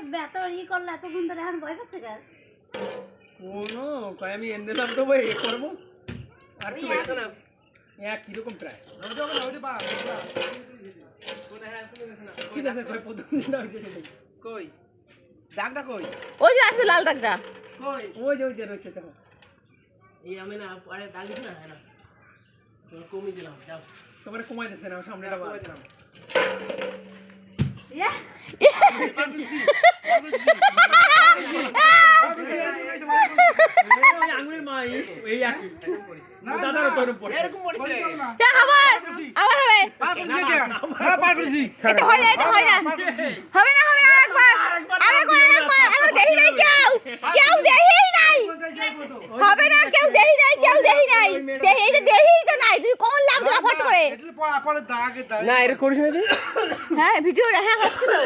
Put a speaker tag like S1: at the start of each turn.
S1: Battery করলে এতক্ষণ ধরে এখন ভয় পাচ্ছে কেন?
S2: কোনো কয় আমি এনে দাম তো ভাই করব আর তুই এসো না কিরকম প্রায় ঠিক আছে কই প্রথম দিন হয়েছে সেটাই কই দাগটা কই
S3: ওই যে আছে লাল দাগটা
S2: কই ওই যে রয়েছে দেখো এই আমি না আরে দাগ দিছ না হ্যাঁ না কমিয়ে দিলাম যাও তোমারে কমাই দিছ না সামনে দাও কমাই দিলাম
S1: ইয়া
S2: আঙুলের মাইস এই একই দাদার তোর উপর এরকম পড়ছে
S3: কে খবর আবার হবে
S2: পার করেছি
S3: এটা হয় না হবে না আরেকবার আমার দেহি নাই কেউ দেহি নাই হবে না কেউ দেহি নাই দেহি তো নাই তুই কোন লাভ দিলা ফট করে
S2: না এর করিস না তুই
S3: হ্যাঁ ভিডিও হ্যাঁ হচ্ছে তো